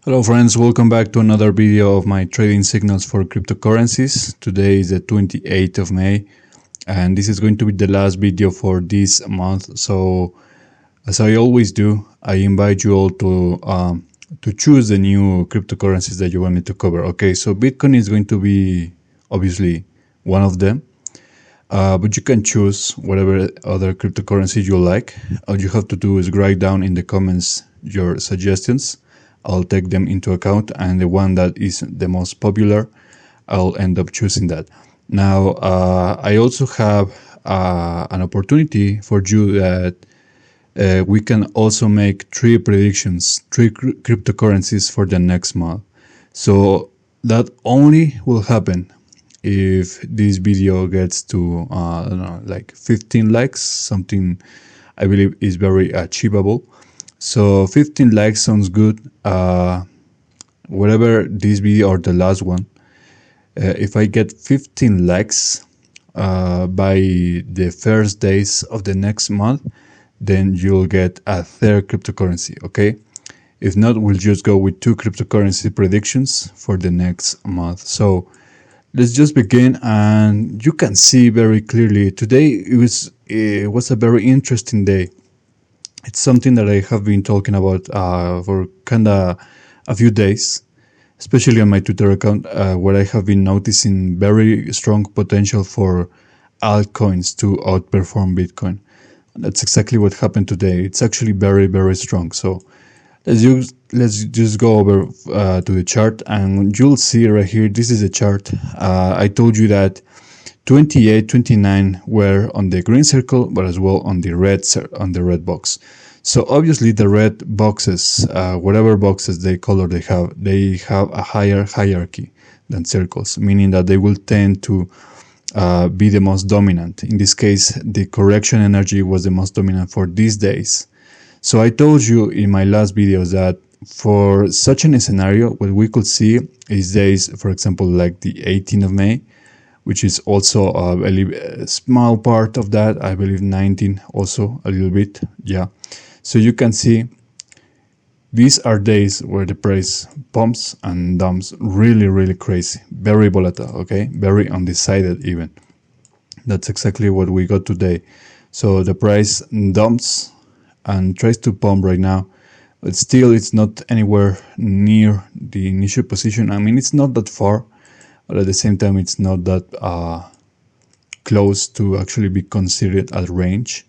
Hello friends, welcome back to another video of my trading signals for cryptocurrencies. Today is the 28th of May and this is going to be the last video for this month. So as I always do, I invite you all to choose the new cryptocurrencies that you want me to cover. Okay, so Bitcoin is going to be obviously one of them. But you can choose whatever other cryptocurrency you like. All you have to do is write down in the comments your suggestions. I'll take them into account, and the one that is the most popular, I'll end up choosing that. Now, I also have an opportunity for you that we can also make three predictions, three cryptocurrencies for the next month. So that only will happen if this video gets to, I don't know, like 15 likes, something I believe is very achievable. So 15 likes sounds good. Whatever this video or the last one, if I get 15 likes by the first days of the next month, then you'll get a third cryptocurrency, okay? If not, we'll just go with two cryptocurrency predictions for the next month. So let's just begin, and you can see very clearly today it was a very interesting day. It's something that I have been talking about for kinda a few days, especially on my Twitter account, where I have been noticing very strong potential for altcoins to outperform Bitcoin. That's exactly what happened today. It's actually very, very strong. So let's just go over to the chart, and you'll see right here. This is a chart. I told you that 28, 29 were on the green circle, but as well on the red box. So obviously the red boxes, whatever boxes they have a higher hierarchy than circles, meaning that they will tend to be the most dominant. In this case, the correction energy was the most dominant for these days. So I told you in my last videos that for such a scenario, what we could see is days, for example, like the 18th of May, which is also a small part of that. I believe 19 also a little bit. Yeah. So you can see these are days where the price pumps and dumps really, really crazy, very volatile, okay? Very undecided even. That's exactly what we got today. So the price dumps and tries to pump right now, but still it's not anywhere near the initial position. I mean, it's not that far, but at the same time, it's not that close to actually be considered as range.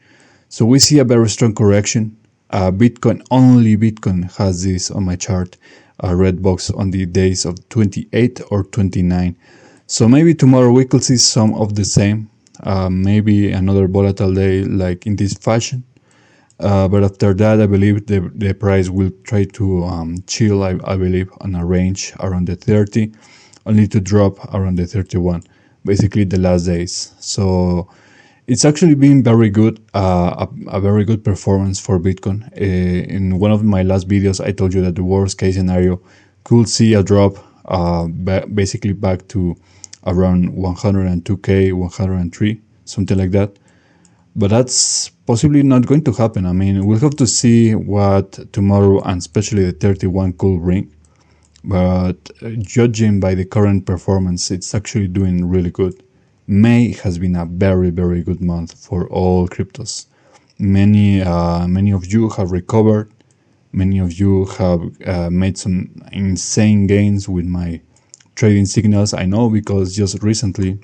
So we see a very strong correction. Only Bitcoin has this on my chart, a red box on the days of 28 or 29. So maybe tomorrow we could see some of the same, maybe another volatile day like in this fashion. But after that, I believe the price will try to chill, I believe, on a range around the 30, only to drop around the 31, basically the last days. So it's actually been very good, a very good performance for Bitcoin. In one of my last videos, I told you that the worst case scenario could see a drop basically back to around 102k, 103, something like that. But that's possibly not going to happen. I mean, we'll have to see what tomorrow and especially the 31 could bring. But judging by the current performance, it's actually doing really good. May has been a very, very good month for all cryptos. Many of you have recovered. Many of you have made some insane gains with my trading signals. I know because just recently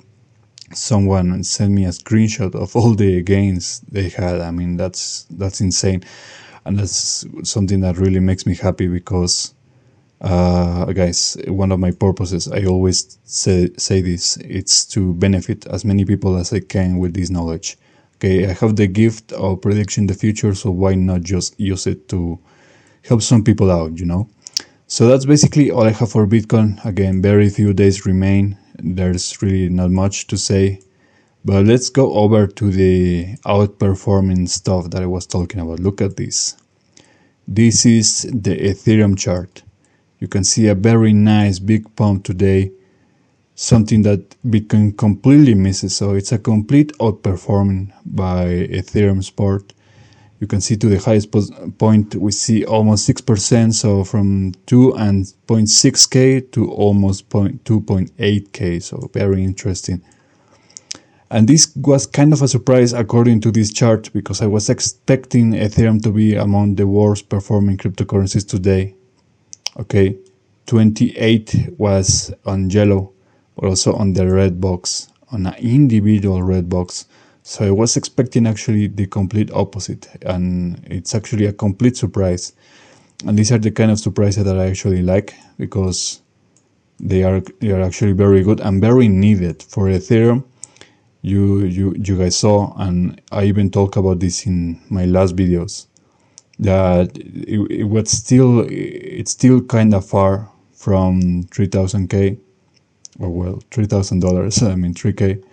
someone sent me a screenshot of all the gains they had. I mean, that's insane, and that's something that really makes me happy because guys, one of my purposes, I always say this, it's to benefit as many people as I can with this knowledge. Okay, I have the gift of predicting the future, so why not just use it to help some people out, you know? So that's basically all I have for Bitcoin. Again, very few days remain. There's really not much to say. But let's go over to the outperforming stuff that I was talking about. Look at this. This is the Ethereum chart. You can see a very nice big pump today, something that Bitcoin completely misses. So it's a complete outperforming by Ethereum sport. You can see to the highest point we see almost 6%, so from 2.6k to almost 2.8k, so very interesting. And this was kind of a surprise according to this chart, because I was expecting Ethereum to be among the worst performing cryptocurrencies today. Okay, 28 was on yellow, but also on the red box, on an individual red box. So I was expecting actually the complete opposite, and it's actually a complete surprise. And these are the kind of surprises that I actually like, because they are actually very good and very needed for Ethereum. You guys saw, and I even talked about this in my last videos, that it's still kind of far from 3,000k, or well, $3,000. I mean 3k.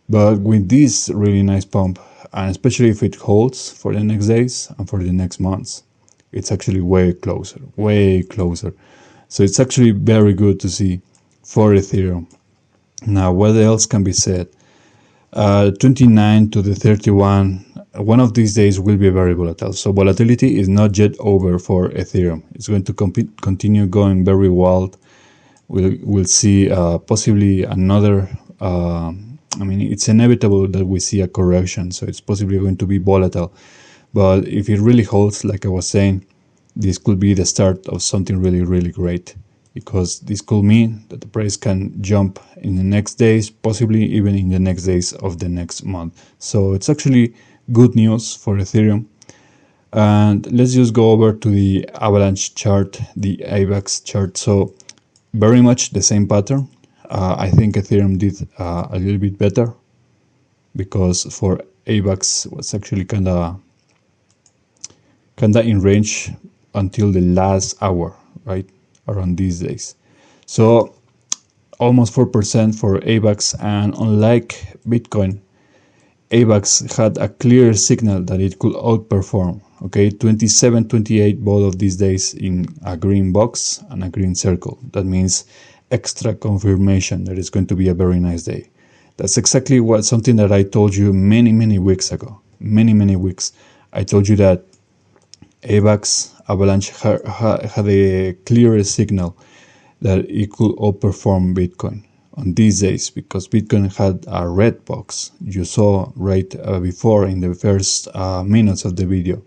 But with this really nice pump, and especially if it holds for the next days and for the next months, it's actually way closer. So it's actually very good to see for Ethereum. Now, what else can be said? 29 to the 31, one of these days will be very volatile. So volatility is not yet over for Ethereum. It's going to continue going very wild. We'll see possibly another, I mean, it's inevitable that we see a correction, so it's possibly going to be volatile. But if it really holds, like I was saying, this could be the start of something really, really great, because this could mean that the price can jump in the next days, possibly even in the next days of the next month. So it's actually good news for Ethereum. And let's just go over to the avalanche chart, the AVAX chart. So very much the same pattern. I think Ethereum did a little bit better, because for AVAX was actually kinda in range until the last hour, right? Around these days. So almost 4% for AVAX, and unlike Bitcoin, AVAX had a clear signal that it could outperform. Okay, 27, 28 both of these days in a green box and a green circle. That means extra confirmation that it's going to be a very nice day. That's exactly something that I told you many weeks ago. Many weeks. I told you that AVAX Avalanche had a clear signal that it could outperform Bitcoin on these days, because Bitcoin had a red box. You saw right before in the first minutes of the video.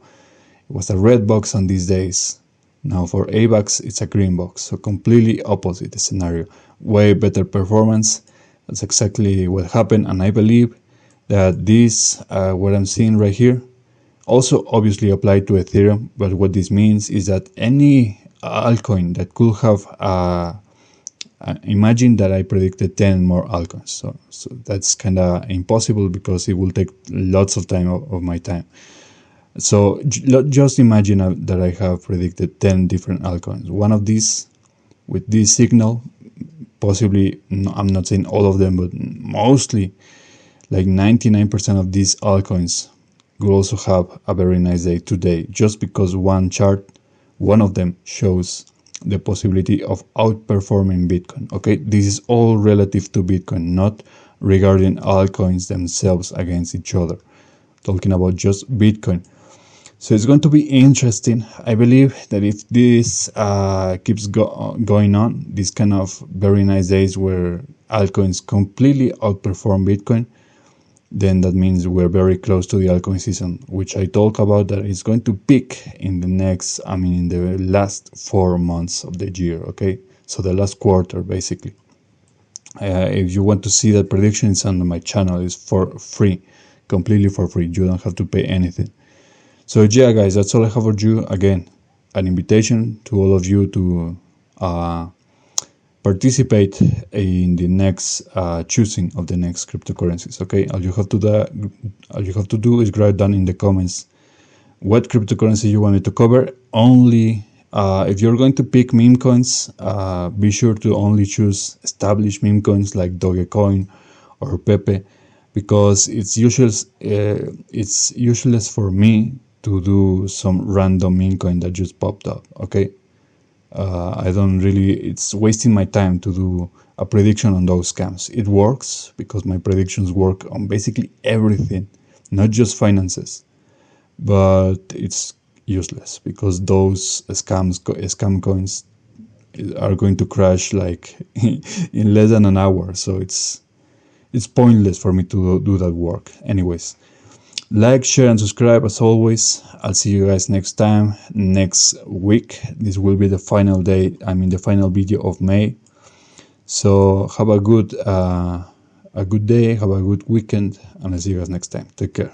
It was a red box on these days. Now for AVAX, it's a green box. So completely opposite scenario. Way better performance. That's exactly what happened. And I believe that this, what I'm seeing right here, also obviously applied to Ethereum. But what this means is that any altcoin that could have, imagine that I predicted 10 more altcoins. So that's kind of impossible, because it will take lots of time of my time. So just imagine that I have predicted 10 different altcoins. One of these, with this signal, possibly, I'm not saying all of them, but mostly, like 99% of these altcoins will also have a very nice day today, just because one chart, one of them, shows the possibility of outperforming Bitcoin. Okay, this is all relative to Bitcoin, not regarding altcoins themselves against each other. Talking about just Bitcoin. So it's going to be interesting. I believe that if this keeps going on, these kind of very nice days where altcoins completely outperform Bitcoin, then that means we're very close to the altcoin season, which I talk about that it's going to peak in the next, in the last 4 months of the year, okay? So the last quarter, basically. If you want to see that prediction, it's on my channel. It's for free, completely for free. You don't have to pay anything. So yeah, guys, that's all I have for you. Again, an invitation to all of you to participate in the next choosing of the next cryptocurrencies. Okay, all you have to do is write down in the comments what cryptocurrency you want me to cover. Only if you're going to pick meme coins, be sure to only choose established meme coins like Dogecoin or Pepe, because it's useless for me to do some random meme coin that just popped up. Okay, I don't really, it's wasting my time to do a prediction on those scams. It works because my predictions work on basically everything, not just finances, but it's useless because those scam coins are going to crash like in less than an hour. So it's pointless for me to do that work. Anyways, like, share, and subscribe as always. I'll see you guys next time, next week. This will be the final day, the final video of May. So have a good day, have a good weekend, and I'll see you guys next time. Take care.